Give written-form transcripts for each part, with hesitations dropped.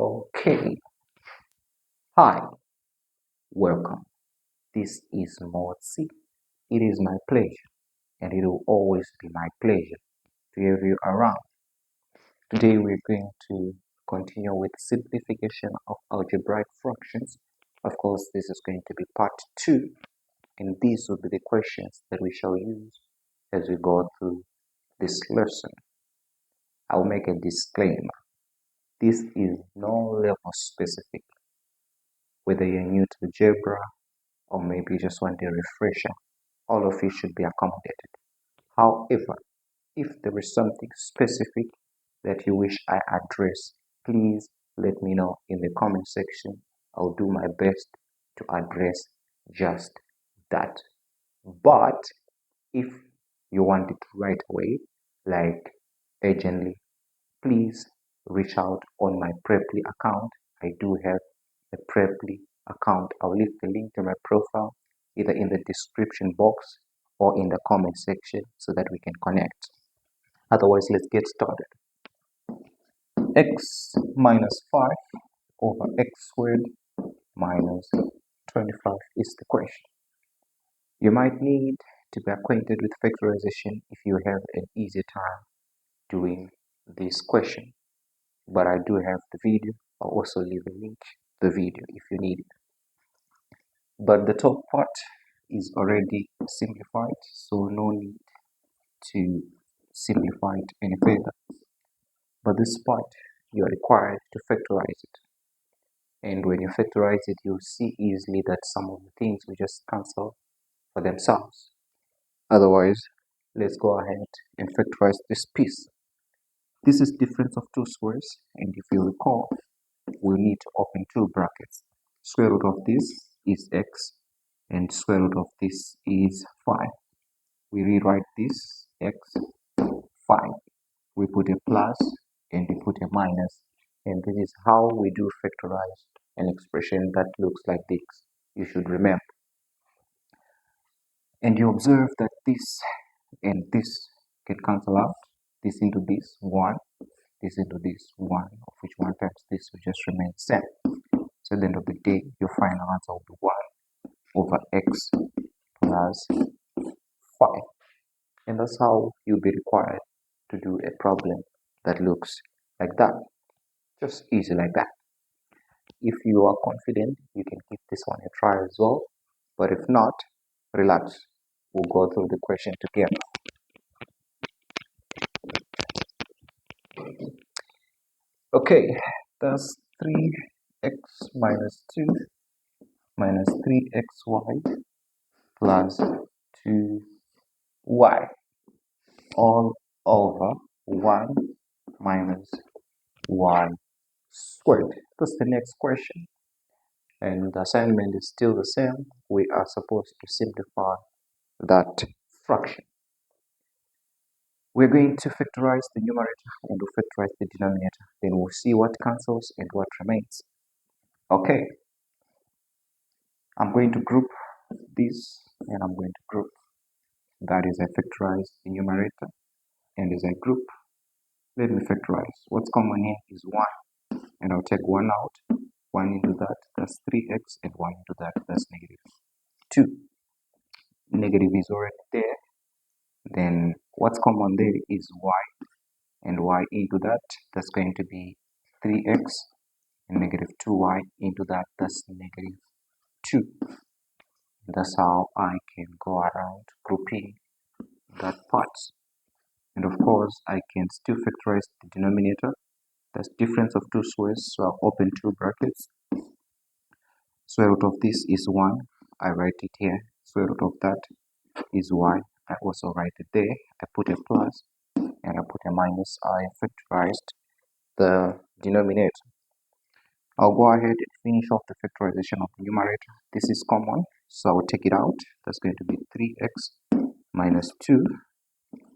Okay, hi, welcome. This is Motsi. It is my pleasure, and it will always be my pleasure to have you around. Today we're going to continue with simplification of algebraic fractions. Of course, this is going to be part 2, and these will be the questions that we shall use as we go through this lesson. I'll make a disclaimer. This is no level specific, whether you're new to algebra or maybe you just want a refresher, all of it should be accommodated. However, if there is something specific that you wish I address, please let me know in the comment section. I'll do my best to address just that. But if you want it right away, like urgently, please reach out on my Preply account. I do have a Preply account. I'll leave the link to my profile either in the description box or in the comment section so that we can connect. Otherwise, let's get started. X minus 5 over x squared minus 25 is the question. You might need to be acquainted with factorization if you have an easy time doing this question. But I do have the video. I'll also leave a link to the video if you need it. But the top part is already simplified, so no need to simplify it any further. But this part, you are required to factorize it. And when you factorize it, you'll see easily that some of the things will just cancel for themselves. Otherwise, let's go ahead and factorize this piece. This is difference of two squares, and if you recall, we need to open two brackets. Square root of this is x, and square root of this is 5. We rewrite this x 5. We put a plus and we put a minus, and this is how we do factorize an expression that looks like this. You should remember. And you observe that this and this can cancel out. This into this 1, this into this 1, of which 1 times this will just remain same. So at the end of the day, your final answer will be 1 over x plus 5. And that's how you'll be required to do a problem that looks like that. Just easy like that. If you are confident, you can give this one a try as well. But if not, relax. We'll go through the question together. Okay, that's 3x minus 2 minus 3xy plus 2y all over 1 minus y squared. That's the next question. And the assignment is still the same. We are supposed to simplify that fraction. We're going to factorize the numerator and we'll factorize the denominator. Then we'll see what cancels and what remains. Okay. I'm going to group this and I'm going to group. That is, I factorize the numerator, and as I group, let me factorize. What's common here is 1, and I'll take 1 out. 1 into that, that's 3x, and 1 into that, that's negative 2. Negative is already there. Then what's common there is y, and y into that, that's going to be 3x, and negative 2y into that, that's negative 2. That's how I can go around grouping that part. And of course, I can still factorize the denominator. That's difference of two squares, so I'll open two brackets. Square root of this is 1. I write it here. Square root of that is y. I also write it there. I put a plus and I put a minus. I factorized the denominator. I'll go ahead and finish off the factorization of the numerator. This is common, so I'll take it out. That's going to be 3x minus 2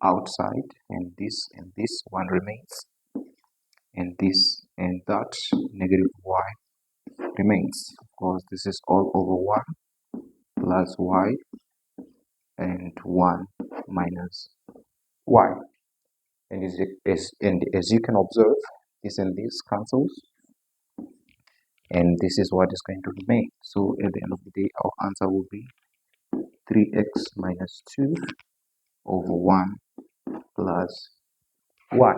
outside, and this 1 remains, and this and that negative y remains. Of course, this is all over 1 plus y and 1 minus y. And as you can observe, this and this cancels. and this is what is going to remain. So at the end of the day, our answer will be 3x minus 2 over 1 plus y.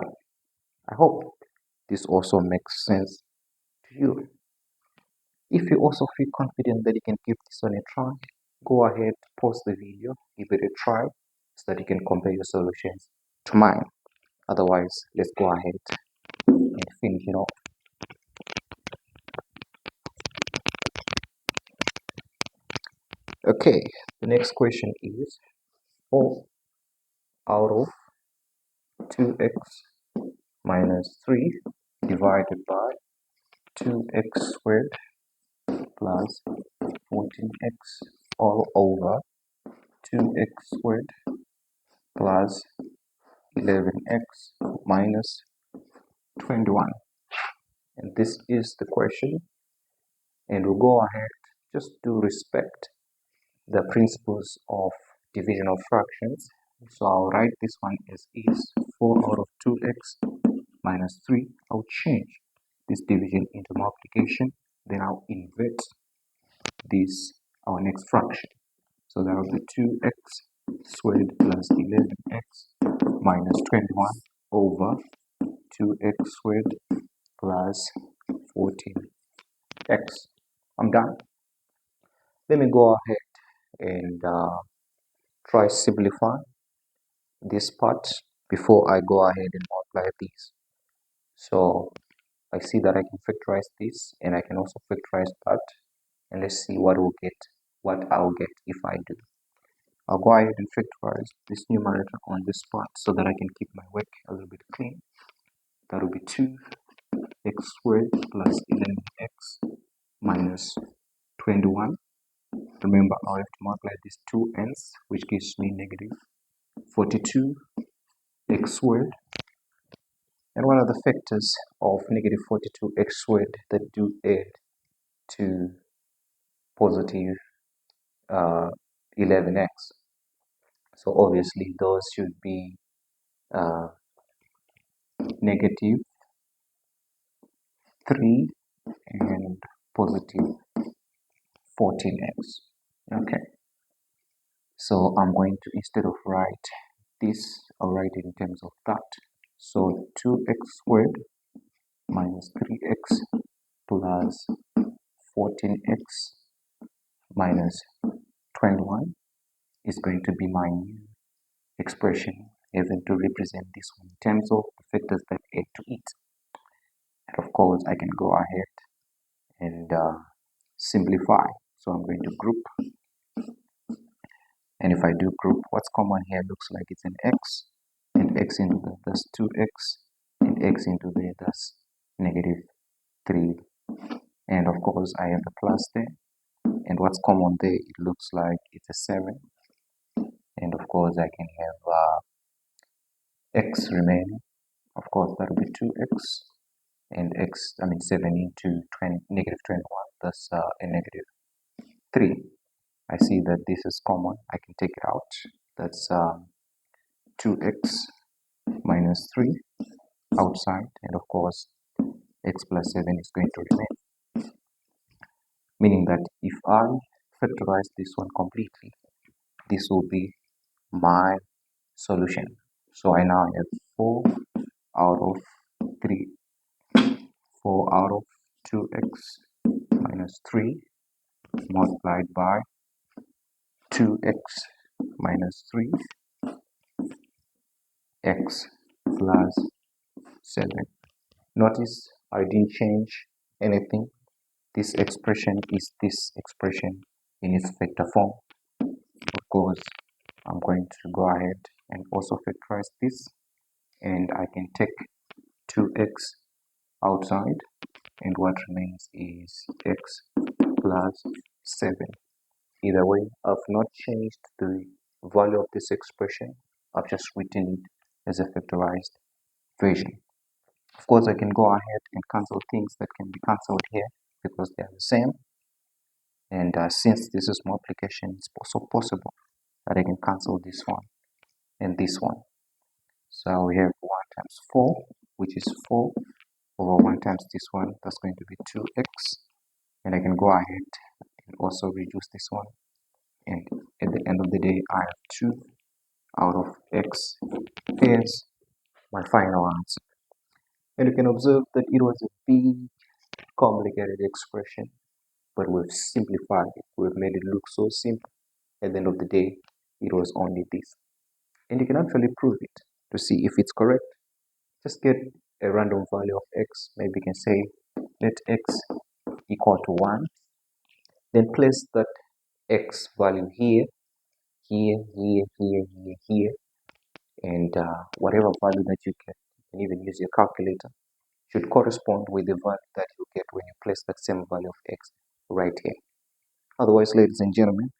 I hope this also makes sense to you. If you also feel confident that you can give this one a try, go ahead, pause the video, give it a try so that you can compare your solutions to mine. Otherwise, let's go ahead and finish it off. Okay, the next question is 4 out of 2x minus 3 divided by 2x squared plus 14x all over 2x squared plus 11x minus 21. And this is the question, and we'll go ahead just to respect the principles of division of fractions. So I'll write this one as is 4 out of 2x minus 3. I'll change this division into multiplication, then I'll invert this, our next fraction. So that will be 2x squared plus 11x minus 21 over 2x squared plus 14x. I'm done. Let me go ahead and try simplify this part before I go ahead and multiply these. So I see that I can factorize this, and I can also factorize that, and let's see what I'll get if I do. I'll go ahead and factorize this numerator on this part so that I can keep my work a little bit clean. That will be 2x squared plus 11x minus 21. Remember, I'll have to multiply these two ends, which gives me negative 42x squared. And what are the factors of negative 42x squared that do add to positive 11x? So obviously those should be negative 3 and positive 14x. Okay, so I'm going to, instead of write this, I'll write it in terms of that. So 2x squared minus 3x plus 14x minus 21 is going to be my new expression, even to represent this one in terms of the factors that add to it. And of course, I can go ahead and simplify. So I'm going to group, and if I do group, what's common here looks like it's an x, and x into the, that's 2x, and x into the, that's negative 3. And of course, I have the plus there, and what's common there, it looks like it's a 7. And of course, I can have x remaining. Of course, that will be 2x, and x, 7 into negative 21, that's a negative 3. I see that this is common, I can take it out. That's 2x minus 3 outside, and of course x plus 7 is going to remain, meaning that if I factorize this one completely, this will be my solution. So I now have 4 out of 3, 4 out of 2x minus 3 multiplied by 2x minus 3 x plus 7. Notice I didn't change anything. This expression is this expression in its factor form. Of course, I'm going to go ahead and also factorize this, and I can take 2x outside, and what remains is x plus 7. Either way, I've not changed the value of this expression. I've just written it as a factorized version. Of course, I can go ahead and cancel things that can be cancelled here because they are the same. And since this is multiplication, it's also possible that I can cancel this one and this one. So we have 1 times 4, which is 4 over 1 times this one. That's going to be 2x and I can go ahead and also reduce this one, and at the end of the day I have 2 out of x. Here's my final answer. And you can observe that it was a big complicated expression, but we've simplified it. We've made it look so simple. At the end of the day, it was only this. And you can actually prove it to see if it's correct. Just get a random value of x. Maybe you can say let x equal to 1. Then place that x value here, here, and whatever value that you get, you can even use your calculator, should correspond with the value that you get when you place that same value of x right here. Otherwise, ladies and gentlemen,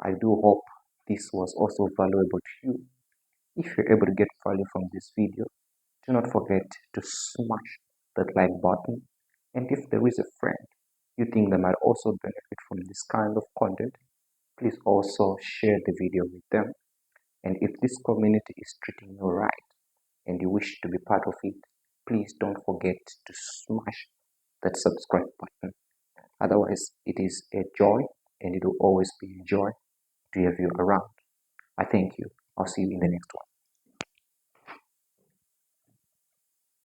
I do hope this was also valuable to you. If you're able to get value from this video, do not forget to smash that like button. And if there is a friend you think that might also benefit from this kind of content, please also share the video with them. And if this community is treating you right and you wish to be part of it, please don't forget to smash that subscribe button. Otherwise, it is a joy, and it will always be a joy to have you around. I thank you. I'll see you in the next one.